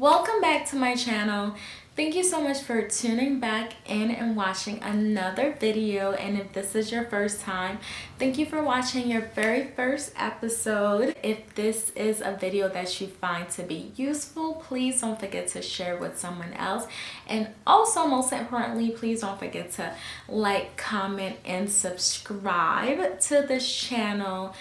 Welcome back to my channel. Thank you so much for tuning back in and watching another video. And if this is your first time, thank you for watching your very first episode. If this is a video that you find to be useful, please don't forget to share with someone else. And also, most importantly, please don't forget to like, comment, and subscribe to this channel.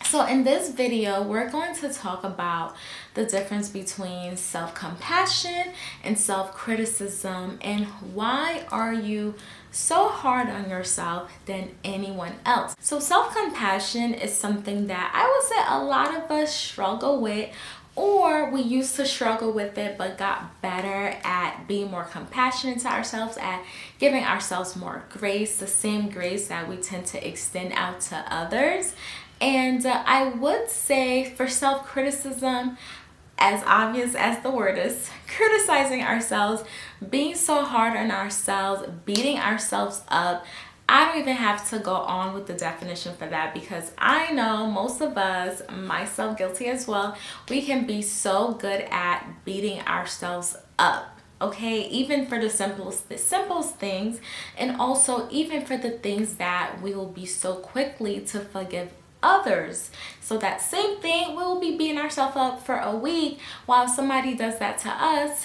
So in this video, we're going to talk about the difference between self-compassion and self-criticism, and why are you so hard on yourself than anyone else. So self-compassion is something that I would say a lot of us struggle with, or we used to struggle with it but got better at being more compassionate to ourselves, at giving ourselves more grace, the same grace that we tend to extend out to others. And I would say for self-criticism, as obvious as the word is, criticizing ourselves, being so hard on ourselves, beating ourselves up. I don't even have to go on with the definition for that, because I know most of us, myself guilty as well, we can be so good at beating ourselves up. Okay, even for the simplest things, and also even for the things that we will be so quickly to forgive others. So that same thing, we'll be beating ourselves up for a week, while somebody does that to us,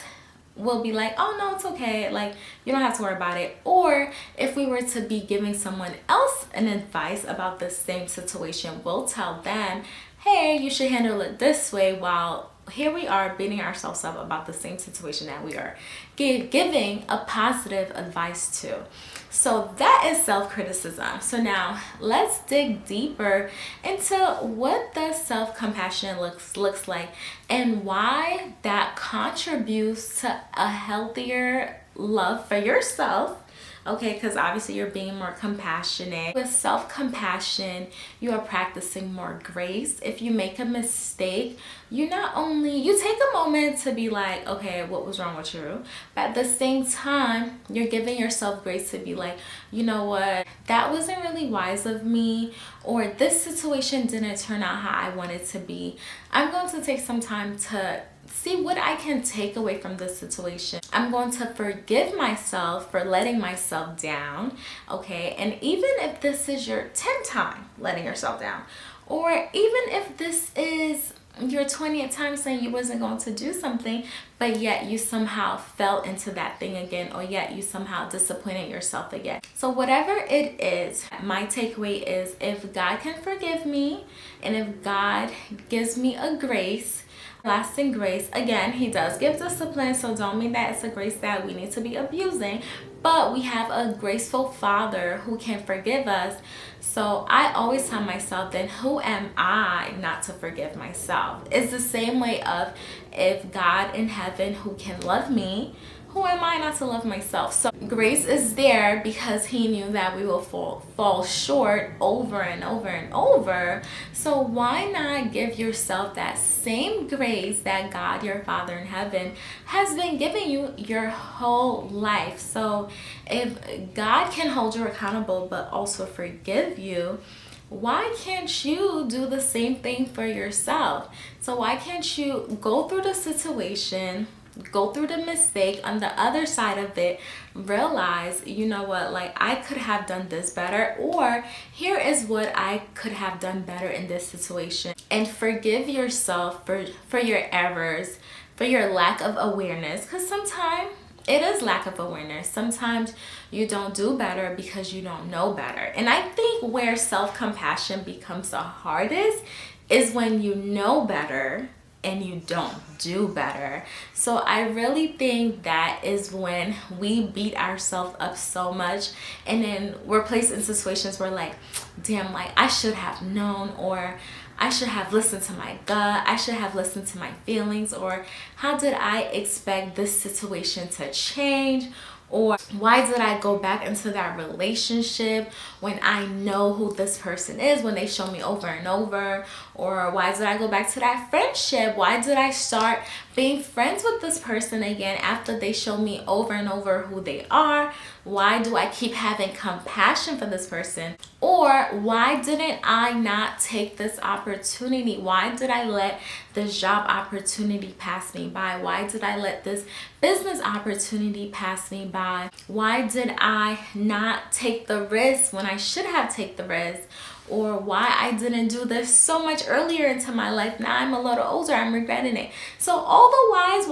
we'll be like, oh no, it's okay, like you don't have to worry about it. Or if we were to be giving someone else an advice about the same situation, we'll tell them, hey, you should handle it this way, while here we are beating ourselves up about the same situation that we are giving a positive advice to. So that is self-criticism. So now let's dig deeper into what the self-compassion looks like, and why that contributes to a healthier love for yourself. Okay, because obviously you're being more compassionate. With self-compassion, you are practicing more grace. If you make a mistake, you take a moment to be like, okay, what was wrong with you? But at the same time, you're giving yourself grace to be like, you know what, that wasn't really wise of me, or this situation didn't turn out how I wanted it to be. I'm going to take some time to see what I can take away from this situation. I'm going to forgive myself for letting myself down, okay? And even if this is your 10th time letting yourself down, or even if this is your 20th time saying you wasn't going to do something, but yet you somehow fell into that thing again, or yet you somehow disappointed yourself again. So whatever it is, my takeaway is, if God can forgive me, and if God gives me a grace, lasting grace, again, he does give discipline, so don't mean that it's a grace that we need to be abusing, but we have a graceful Father who can forgive us. So I always tell myself, then who am I not to forgive myself? It's the same way of, if God in heaven who can love me, who am I not to love myself? So grace is there because he knew that we will fall short over and over and over. So why not give yourself that same grace that God, your Father in heaven, has been giving you your whole life? So if God can hold you accountable but also forgive you, why can't you do the same thing for yourself? So why can't you go through the situation, go through the mistake, on the other side of it, realize, you know what, like I could have done this better, or here is what I could have done better in this situation, and forgive yourself for your errors, for your lack of awareness, because sometimes it is lack of awareness. Sometimes you don't do better because you don't know better. And I think where self-compassion becomes the hardest is when you know better and you don't do better. So I really think that is when we beat ourselves up so much, and then we're placed in situations where like, damn, like I should have known, or I should have listened to my gut, I should have listened to my feelings, or how did I expect this situation to change? Or why did I go back into that relationship when I know who this person is, when they show me over and over? Or why did I go back to that friendship? Why did I start being friends with this person again after they show me over and over who they are? Why do I keep having compassion for this person? Or why didn't I not take this opportunity? Why did I let this job opportunity pass me by? Why did I let this business opportunity pass me by? Why did I not take the risk when I should have taken the risk? Or why I didn't do this so much earlier into my life. Now I'm a little older, I'm regretting it. So all the whys,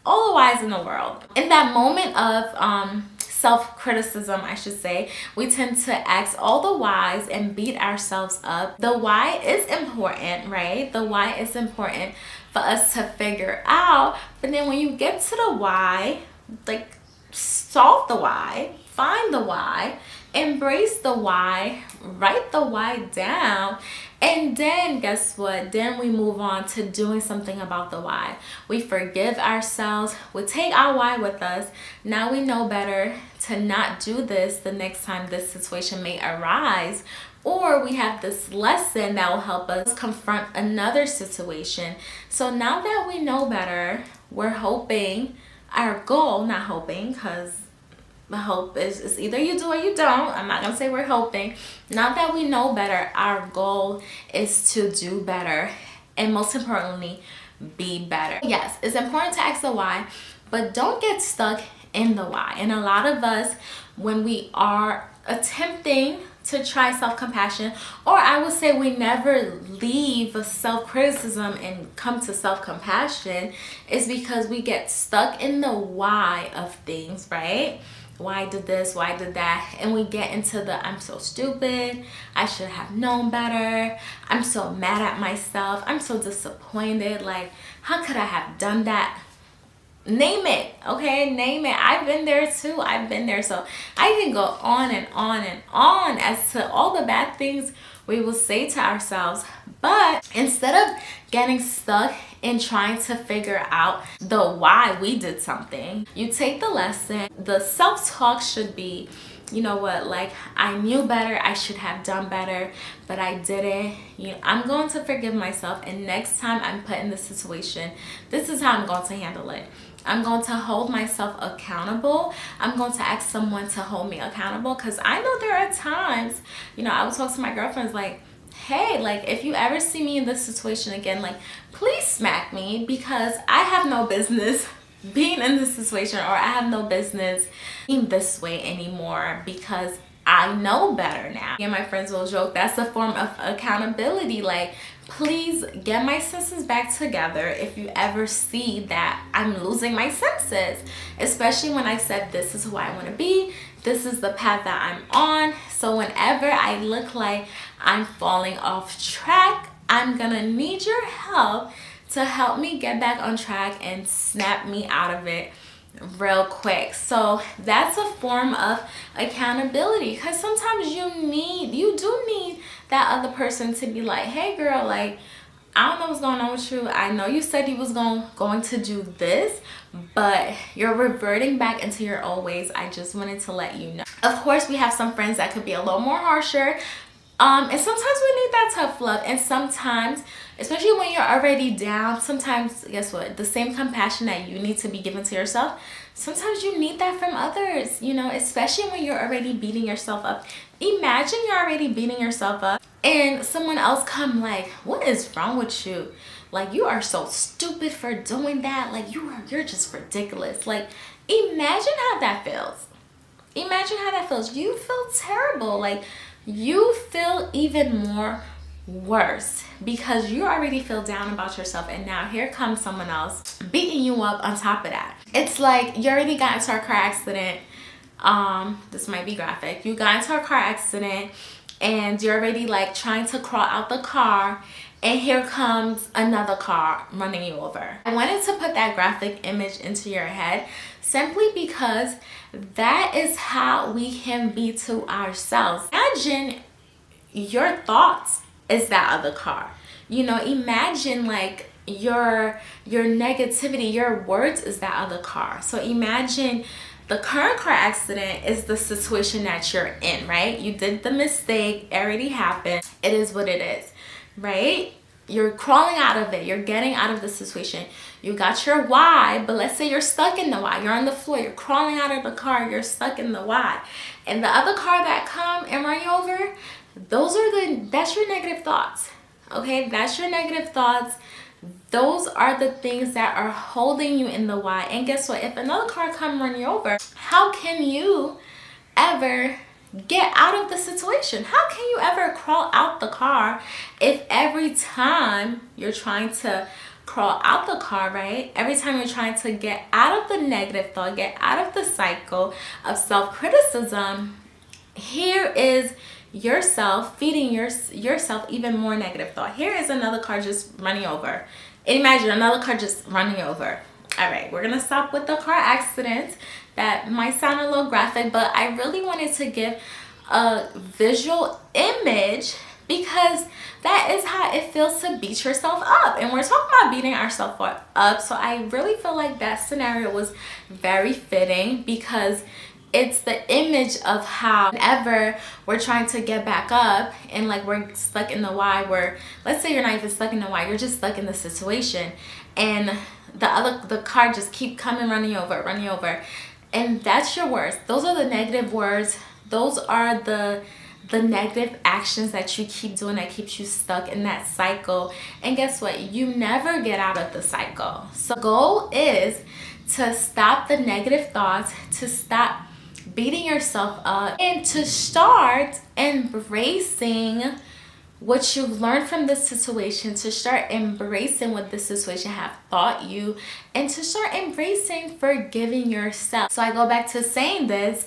all the whys in the world. In that moment of self-criticism, I should say, we tend to ask all the whys and beat ourselves up. The why is important, right? The why is important for us to figure out. But then when you get to the why, like, solve the why, find the why, embrace the why, write the why down, and then guess what? Then we move on to doing something about the why. We forgive ourselves, we take our why with us. Now we know better to not do this the next time this situation may arise. Or we have this lesson that will help us confront another situation. So now that we know better, we're hoping, our goal, not hoping, because the hope is either you do or you don't. I'm not gonna say we're hoping. Now that we know better, our goal is to do better, and most importantly, be better. Yes, it's important to ask the why, but don't get stuck in the why. And a lot of us, when we are attempting to try self-compassion, or I would say we never leave self-criticism and come to self-compassion, is because we get stuck in the why of things, right? Why did this, why did that, and we get into the I'm so stupid, I should have known better, I'm so mad at myself, I'm so disappointed, like how could I have done that? Name it, okay? Name it. I've been there too. I've been there. So I can go on and on and on as to all the bad things we will say to ourselves. But instead of getting stuck in trying to figure out the why we did something, you take the lesson. The self-talk should be, you know what, like, I knew better, I should have done better, but I didn't. You know, I'm going to forgive myself, and next time I'm put in this situation, this is how I'm going to handle it. I'm going to hold myself accountable. I'm going to ask someone to hold me accountable, because I know there are times, you know, I would talk to my girlfriends like, hey, like, if you ever see me in this situation again, like, please smack me, because I have no business being in this situation, or I have no business being this way anymore, because I know better now. And my friends will joke, that's a form of accountability. Like, please get my senses back together if you ever see that I'm losing my senses, especially when I said this is who I want to be, this is the path that I'm on. So whenever I look like I'm falling off track, I'm gonna need your help to help me get back on track and snap me out of it real quick. So that's a form of accountability, because sometimes you do need that other person to be like, hey girl, like, I don't know what's going on with you. I know you said you was going to do this, but you're reverting back into your old ways. I just wanted to let you know. Of course, we have some friends that could be a little more harsher, and sometimes we need that tough love. And sometimes, especially when you're already down, sometimes, guess what, the same compassion that you need to be given to yourself, sometimes you need that from others, you know, especially when you're already beating yourself up. Imagine you're already beating yourself up and someone else come like, what is wrong with you? Like, you are so stupid for doing that. Like, you're just ridiculous. Like, imagine how that feels. Imagine how that feels. You feel terrible. Like, you feel even more worse because you already feel down about yourself, and now here comes someone else beating you up on top of that. It's like you already got into a car accident. This might be graphic. You got into a car accident and you're already like trying to crawl out the car, and here comes another car running you over. I wanted to put that graphic image into your head simply because that is how we can be to ourselves. Imagine your thoughts is that other car. You know, imagine like your negativity, your words is that other car. So imagine the current car accident is the situation that you're in, right? You did the mistake, it already happened. It is what it is, right? you're crawling out of it. You're getting out of the situation. You got your why, but let's say you're stuck in the why. You're on the floor. You're crawling out of the car. You're stuck in the why. And the other car that come and run you over, that's your negative thoughts. Okay, that's your negative thoughts. Those are the things that are holding you in the why. And guess what? If another car come and run you over, how can you ever get out of the situation? How can you ever crawl out the car if every time you're trying to crawl out the car, right? Every time you're trying to get out of the negative thought, get out of the cycle of self-criticism, here is yourself feeding yourself even more negative thought. Here is another car just running over. Imagine another car just running over. All right, we're gonna stop with the car accident. That might sound a little graphic, but I really wanted to give a visual image because that is how it feels to beat yourself up. And we're talking about beating ourselves up. So I really feel like that scenario was very fitting because it's the image of how whenever we're trying to get back up and like we're stuck in the why, where let's say you're not even stuck in the why, you're just stuck in the situation and the car just keep coming running over. And that's your words. Those are the negative words. Those are the negative actions that you keep doing that keeps you stuck in that cycle. And guess what? You never get out of the cycle. So the goal is to stop the negative thoughts, to stop beating yourself up, and to start embracing what you've learned from this situation, to start embracing what this situation have taught you, and to start embracing forgiving yourself. So I go back to saying this: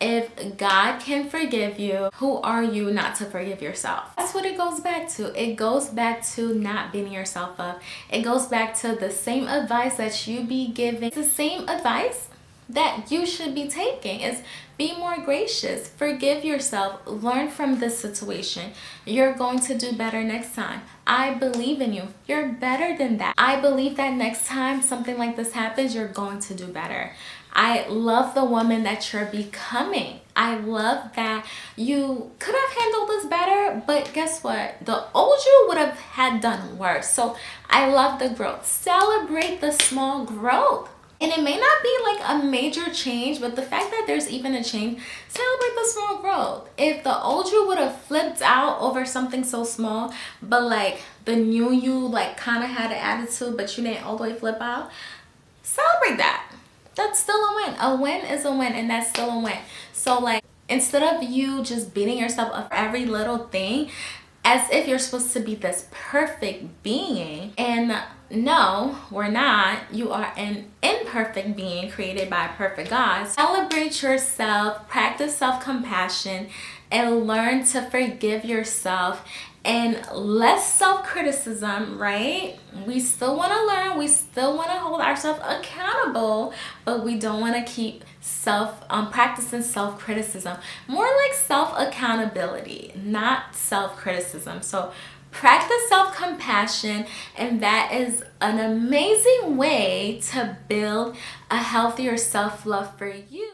if God can forgive you, who are you not to forgive yourself? That's what it goes back to. It goes back to not beating yourself up. It goes back to the same advice that you be giving. It's the same advice that you should be taking is be more gracious, forgive yourself, learn from this situation. You're going to do better next time. I believe in you. You're better than that. I believe that next time something like this happens, you're going to do better. I love the woman that you're becoming. I love that you could have handled this better, but guess what? The old you would have had done worse. So I love the growth. Celebrate the small growth. And it may not be like a major change, but the fact that there's even a change, celebrate the small growth. If the old you would have flipped out over something so small, but like the new you like kind of had an attitude, but you didn't all the way flip out, celebrate that. That's still a win. A win is a win, and that's still a win. So like, instead of you just beating yourself up for every little thing, as if you're supposed to be this perfect being, and no, we're not. You are an imperfect being created by a perfect God. Celebrate yourself, practice self-compassion, and learn to forgive yourself, and less self-criticism, right? We still want to learn, we still want to hold ourselves accountable, but we don't want to keep practicing self-criticism. More like self-accountability, not self-criticism. So practice self-compassion, and that is an amazing way to build a healthier self-love for you.